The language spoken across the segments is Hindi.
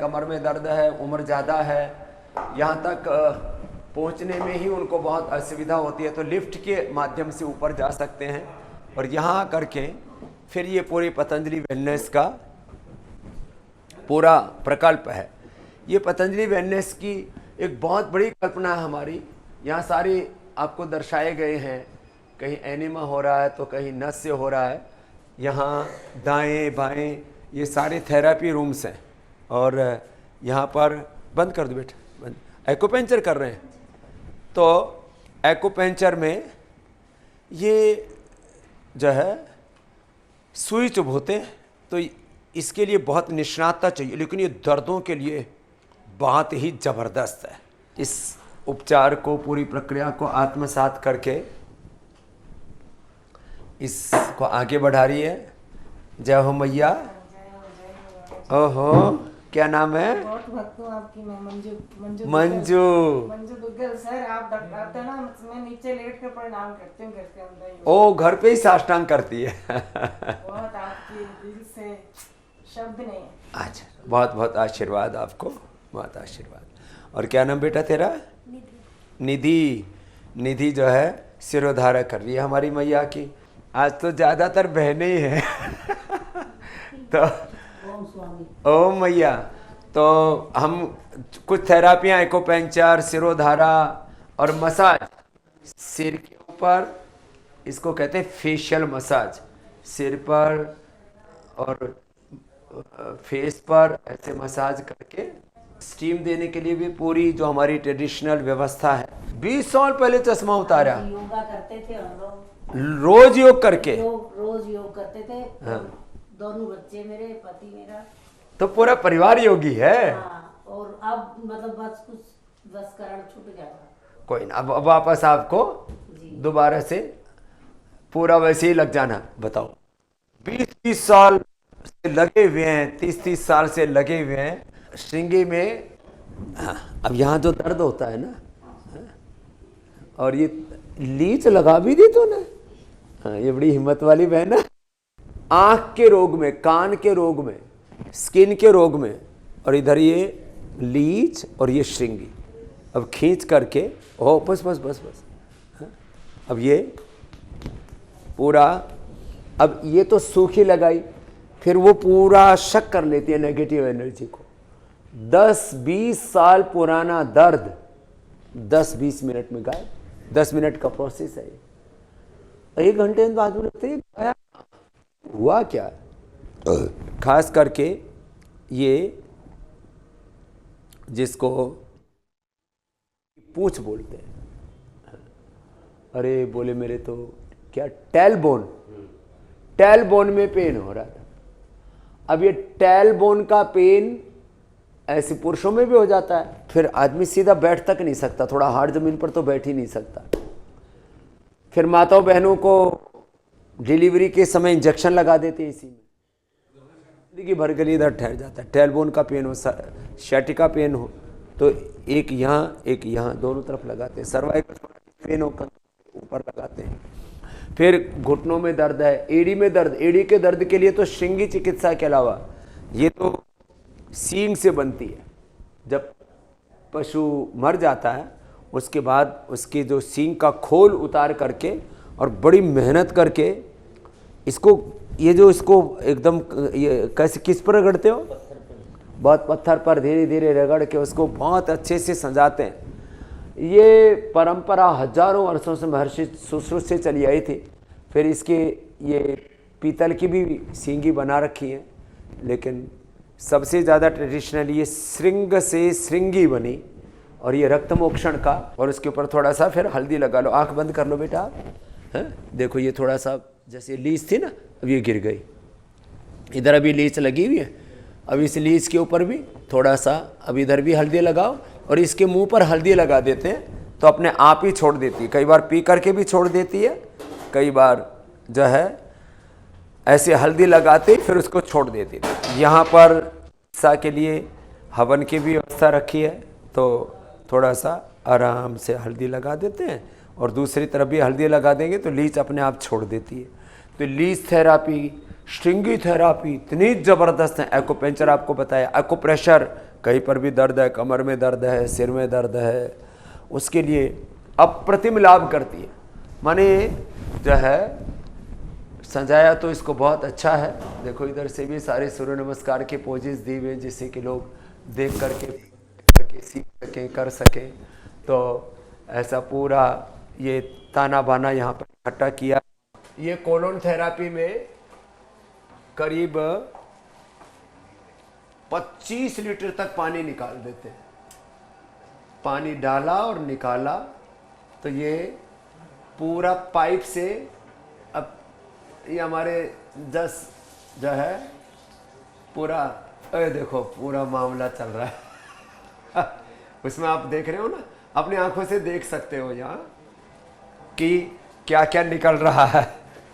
कमर में दर्द है, उम्र ज़्यादा है, यहाँ तक पहुँचने में ही उनको बहुत असुविधा होती है, तो लिफ्ट के माध्यम से ऊपर जा सकते हैं। और यहाँ करके फिर ये पूरी पतंजलि वेलनेस का पूरा प्रकल्प है। ये पतंजलि वेलनेस की एक बहुत बड़ी कल्पना है हमारी। यहाँ सारी आपको दर्शाए गए हैं, कहीं एनिमा हो रहा है तो कहीं नस्य हो रहा है। यहाँ दाएं बाएं ये सारे थेरेपी रूम्स हैं। और यहाँ पर बंद कर दो बेटा, बंद। एक्यूपेंचर कर रहे हैं, तो एक्यूपेंचर में ये जो है सुई चुभोते हैं, तो इसके लिए बहुत निष्णातता चाहिए, लेकिन ये दर्दों के लिए बहुत ही ज़बरदस्त है। इस उपचार को, पूरी प्रक्रिया को आत्मसात करके इसको आगे बढ़ा रही है। जय हो मैया। ओहो, क्या नाम है? बहुत भक्त हूँ आपकी मैं, मंजू मंजू दुग्गल सर। आप बताते ना, मैं नीचे लेट कर प्रणाम करती हूँ घर के अंदर ही। ओ, घर पे ही साष्टांग करती है। बहुत आपकी दिल से शब्द नहीं है। अच्छा, बहुत बहुत आशीर्वाद आपको, बहुत आशीर्वाद। और क्या नाम बेटा तेरा? निधि। निधि जो है सिरोधारा कर रही है हमारी मैया की। आज तो ज़्यादातर बहनें ही हैं। तो ओम मैया, तो हम कुछ थेरापियाँ, एक्यूपेंचर, सिरोधारा और मसाज, सिर के ऊपर, इसको कहते हैं फेशियल मसाज, सिर पर और फेस पर ऐसे मसाज करके स्टीम देने के लिए भी पूरी जो हमारी ट्रेडिशनल व्यवस्था है। 20 साल पहले चश्मा उतारा, योगा करते थे हम लोग, रोज योग करके, रोज योग करते थे। हाँ। दोनों बच्चे मेरे, पति मेरा, तो पूरा परिवार योगी है। हाँ। और अब मतलब बस कुछ 10 करण छूट गया था। कोई ना, अब वापस आपको दोबारा से पूरा वैसे ही लग जाना। बताओ, 20-30 साल से लगे हुए हैं, 30-30 साल से लगे हुए हैं श्रृंगी में। हाँ, अब यहाँ जो दर्द होता है ना, और ये लीच लगा भी दी तो ना। हाँ, ये बड़ी हिम्मत वाली बहन है। आँख के रोग में, कान के रोग में, स्किन के रोग में, और इधर ये लीच और ये श्रृंगी। अब खींच करके, ओ बस बस बस बस। हाँ, अब ये पूरा, अब ये तो सूखी लगाई, फिर वो पूरा शक कर लेती है नेगेटिव एनर्जी को। 10-20 साल पुराना दर्द 10-20 मिनट में गायब। 10 मिनट का प्रोसेस है ये। 1 घंटे बाद में लगता है हुआ क्या। खास करके ये जिसको पूंछ बोलते हैं, अरे बोले मेरे तो क्या टेल बोन में पेन हो रहा था। अब ये टेल बोन का पेन ऐसे पुरुषों में भी हो जाता है, फिर आदमी सीधा बैठ तक नहीं सकता, थोड़ा हार्ड जमीन पर तो बैठ ही नहीं सकता। फिर माताओं बहनों को डिलीवरी के समय इंजेक्शन लगा देते हैं इसी में, जिंदगी भर के लिए इधर ठहर जाता है। टेल बोन का पेन हो, शैटिका पेन हो, तो एक यहाँ दोनों तरफ लगाते हैं। सर्वाइकल पेन हो ऊपर लगाते हैं। फिर घुटनों में दर्द है, एड़ी में दर्द, एड़ी के दर्द के लिए तो श्रृंगी चिकित्सा के अलावा ये तो सींग से बनती है। जब पशु मर जाता है उसके बाद उसके जो सींग का खोल उतार करके और बड़ी मेहनत करके इसको, ये जो इसको एकदम ये कैसे किस पर रगड़ते हो? बहुत पत्थर पर धीरे धीरे रगड़ के उसको बहुत अच्छे से सजाते हैं। ये परंपरा हजारों वर्षों से महर्षि सुश्रुत से चली आई थी। फिर इसके ये पीतल की भी सींगी बना रखी है, लेकिन सबसे ज़्यादा ट्रेडिशनल ये श्रृंग से श्रृंगी बनी, और ये रक्त मोक्षण का। और उसके ऊपर थोड़ा सा फिर हल्दी लगा लो। आंख बंद कर लो बेटा आप, हैं? देखो ये थोड़ा सा जैसे लीच थी ना, अब ये गिर गई। इधर अभी लीच लगी हुई है, अब इस लीच के ऊपर भी थोड़ा सा, अब इधर भी हल्दी लगाओ, और इसके मुंह पर हल्दी लगा देते हैं तो अपने आप ही छोड़ देती है। कई बार पी करके भी छोड़ देती है, कई बार जो है ऐसे हल्दी लगाते फिर उसको छोड़ देती है। यहाँ पर सा के लिए हवन की भी व्यवस्था रखी है, तो थोड़ा सा आराम से हल्दी लगा देते हैं, और दूसरी तरफ भी हल्दी लगा देंगे तो लीच अपने आप छोड़ देती है। तो लीच थेरापी, स्ट्रिंगी थेरापी इतनी ज़बरदस्त है। एक्यूपेंचर आपको बताया, एक्यूप्रेशर, कहीं पर भी दर्द है, कमर में दर्द है, सिर में दर्द है, उसके लिए अप्रतिम लाभ करती है। माने जो है सजाया तो इसको बहुत अच्छा है। देखो इधर से भी सारे सूर्य नमस्कार के पोजेस दिए हुए हैं, जिससे कि लोग देख करके सीख सकें, कर सकें। तो ऐसा पूरा ये ताना बाना यहाँ पर इकट्ठा किया। ये कोलोन थेरापी में करीब 25 लीटर तक पानी निकाल देते हैं। पानी डाला और निकाला तो ये पूरा पाइप से, अब ये हमारे 10 जो है पूरा, अरे देखो पूरा मामला चल रहा है उसमें आप देख रहे हो ना, अपनी आंखों से देख सकते हो यहाँ कि क्या क्या निकल रहा है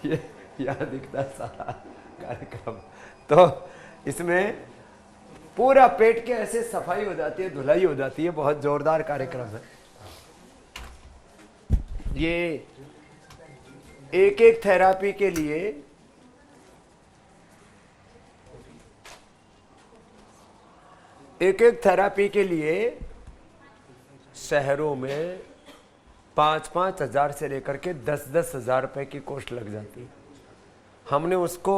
ये यहाँ दिखता है सारा कार्यक्रम। तो इसमें पूरा पेट के ऐसे सफाई हो जाती है, धुलाई हो जाती है। बहुत जोरदार कार्यक्रम है ये। एक एक थेरापी के लिए शहरों में 5-5 हजार से लेकर के 10-10 हजार रुपए की कॉस्ट लग जाती है। हमने उसको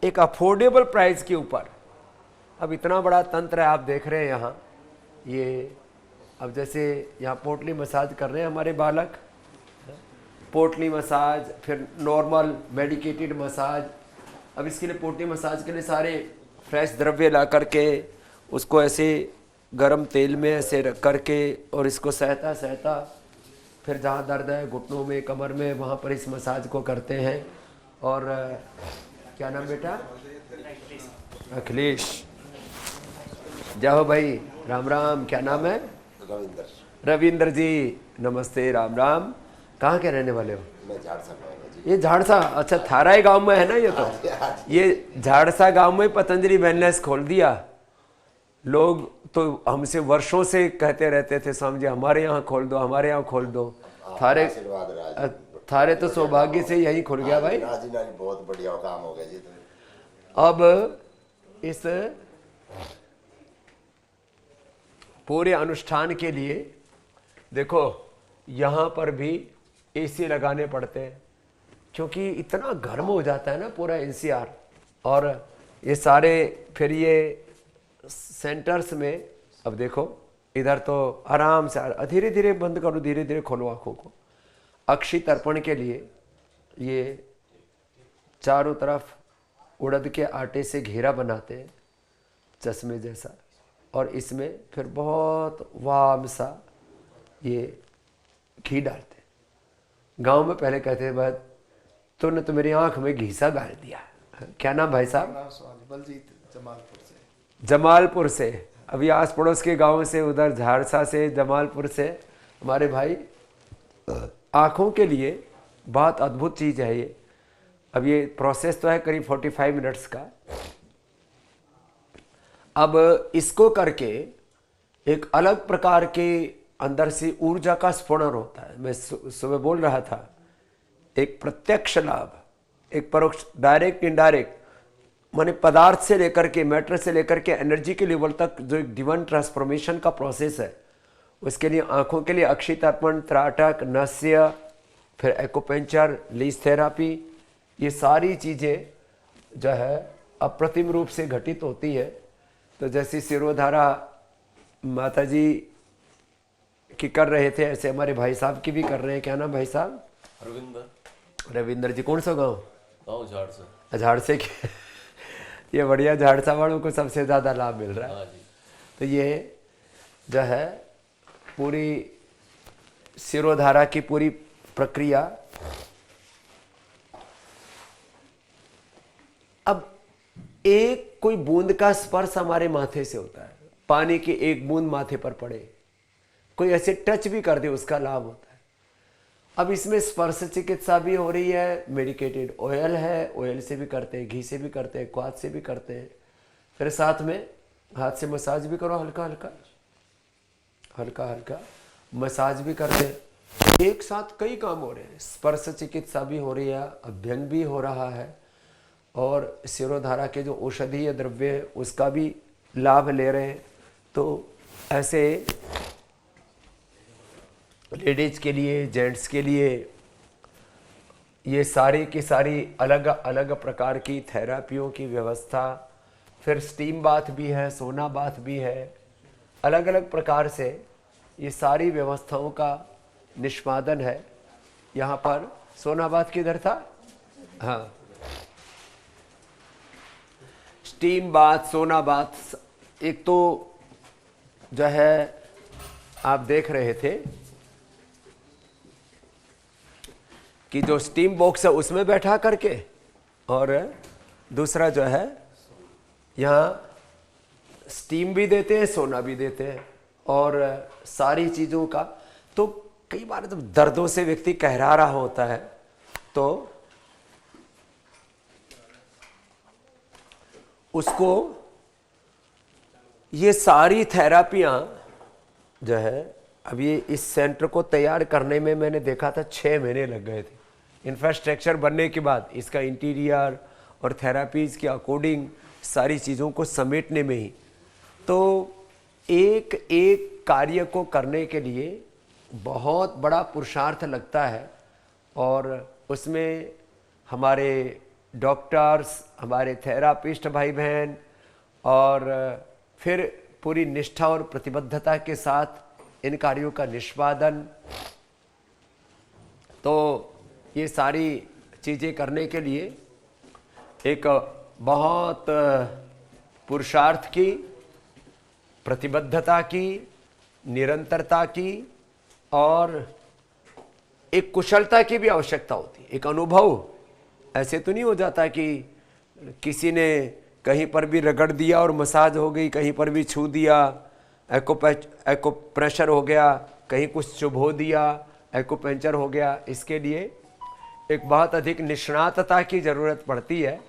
एक अफोर्डेबल प्राइस के ऊपर, अब इतना बड़ा तंत्र है आप देख रहे हैं यहाँ, ये अब जैसे यहाँ पोटली मसाज कर रहे हैं हमारे बालक, पोटली मसाज, फिर नॉर्मल मेडिकेटेड मसाज। अब इसके लिए पोटली मसाज के लिए सारे फ्रेश द्रव्य ला करके उसको ऐसे गरम तेल में ऐसे रख करके और इसको सहता सहता फिर जहाँ दर्द है घुटनों में, कमर में, वहाँ पर इस मसाज को करते हैं। और क्या नाम बेटा? अखिलेश। जाओ भाई, राम राम। क्या नाम है? रविंद्र जी, नमस्ते, राम राम। कहाँ के रहने वाले हो? मैं झाड़सा गाँव में। ये झाड़सा, अच्छा थाराई गांव में है ना ये तो? ये झाड़सा गांव में पतंजलि वेलनेस खोल दिया। लोग तो हमसे वर्षों से कहते रहते थे, स्वामी जी हमारे यहाँ खोल दो, हमारे यहाँ खोल दो। थारे तो सौभाग्य से यही खुल गया भाई। बहुत बढ़िया काम हो गया जी। अब इस पूरे अनुष्ठान के लिए देखो यहाँ पर भी एसी लगाने पड़ते हैं, क्योंकि इतना गर्म हो जाता है ना पूरा एनसीआर। और ये सारे फिर ये सेंटर्स में, अब देखो इधर तो आराम से धीरे धीरे बंद करो, धीरे धीरे खोलो आंखों को। अक्षी तर्पण के लिए ये चारों तरफ उड़द के आटे से घेरा बनाते हैं चश्मे जैसा, और इसमें फिर बहुत वाम सा ये घी डालते हैं। गांव में पहले कहते थे बात, तूने तो मेरी आंख में घी सा डाल दिया। क्या नाम भाई साहब? बलजीत, जमालपुर से। जमालपुर से। अभी आस पड़ोस के गांव से, उधर झारसा से, जमालपुर से हमारे भाई। आँखों के लिए बहुत अद्भुत चीज़ है ये। अब ये प्रोसेस तो है करीब 45 मिनट्स का। अब इसको करके एक अलग प्रकार के अंदर से ऊर्जा का स्फुरण होता है। मैं सुबह बोल रहा था, एक प्रत्यक्ष लाभ, एक परोक्ष, डायरेक्ट इनडायरेक्ट, माने पदार्थ से लेकर के, मैटर से लेकर के एनर्जी के लेवल तक जो एक डिवाइन ट्रांसफॉर्मेशन का प्रोसेस है, उसके लिए आंखों के लिए अक्षी तर्पण, त्राटक, नस्य, फिर एक्यूपेंचर, लीज थेरापी, ये सारी चीज़ें जो है अप्रतिम रूप से घटित होती है। तो जैसे सिरोधारा माता जी की कर रहे थे, ऐसे हमारे भाई साहब की भी कर रहे हैं। क्या नाम भाई साहब? रविंद्र जी। कौन सा गाँव? झाड़सा। झाड़से के ये बढ़िया, झाड़सा वालों को सबसे ज़्यादा लाभ मिल रहा है। तो ये जो है पूरी सिरोधारा की पूरी प्रक्रिया। अब एक कोई बूंद का स्पर्श हमारे माथे से होता है, पानी की एक बूंद माथे पर पड़े, कोई ऐसे टच भी कर दे, उसका लाभ होता है। अब इसमें स्पर्श चिकित्सा भी हो रही है, मेडिकेटेड ऑयल है, ऑयल से भी करते हैं, घी से भी करते हैं, क्वाथ से भी करते हैं, फिर साथ में हाथ से मसाज भी करो, हल्का हल्का हल्का हल्का मसाज भी करते हैं। एक साथ कई काम हो रहे हैं, स्पर्श चिकित्सा भी हो रही है, अभ्यंग भी हो रहा है, और शिरोधारा के जो औषधीय द्रव्य है उसका भी लाभ ले रहे हैं। तो ऐसे लेडीज के लिए, जेंट्स के लिए ये सारी की सारी अलग अलग प्रकार की थेरापियों की व्यवस्था, फिर स्टीम बाथ भी है, सोना बाथ भी है, अलग अलग प्रकार से ये सारी व्यवस्थाओं का निष्पादन है यहाँ पर। सोना बाथ किधर था? हाँ, स्टीम बाथ, सोना बाथ। एक तो जो है आप देख रहे थे कि जो स्टीम बॉक्स है उसमें बैठा करके, और दूसरा जो है यहाँ स्टीम भी देते हैं, सोना भी देते हैं, और सारी चीज़ों का। तो कई बार जब दर्दों से व्यक्ति कहरा रहा होता है तो उसको ये सारी थेरापियाँ जो है, अब ये इस सेंटर को तैयार करने में मैंने देखा था 6 महीने लग गए थे। इंफ्रास्ट्रक्चर बनने के बाद इसका इंटीरियर और थेरापीज़ के अकॉर्डिंग सारी चीज़ों को समेटने में ही, तो एक एक कार्य को करने के लिए बहुत बड़ा पुरुषार्थ लगता है। और उसमें हमारे डॉक्टर्स, हमारे थेरापिस्ट भाई बहन, और फिर पूरी निष्ठा और प्रतिबद्धता के साथ इन कार्यों का निष्पादन। तो ये सारी चीज़ें करने के लिए एक बहुत पुरुषार्थ की, प्रतिबद्धता की, निरंतरता की और एक कुशलता की भी आवश्यकता होती है, एक अनुभव। ऐसे तो नहीं हो जाता कि किसी ने कहीं पर भी रगड़ दिया और मसाज हो गई, कहीं पर भी छू दिया, एक्यूप्रेशर हो गया, कहीं कुछ चुभो दिया, एक्यूपंक्चर हो गया। इसके लिए एक बहुत अधिक निष्णातता की ज़रूरत पड़ती है।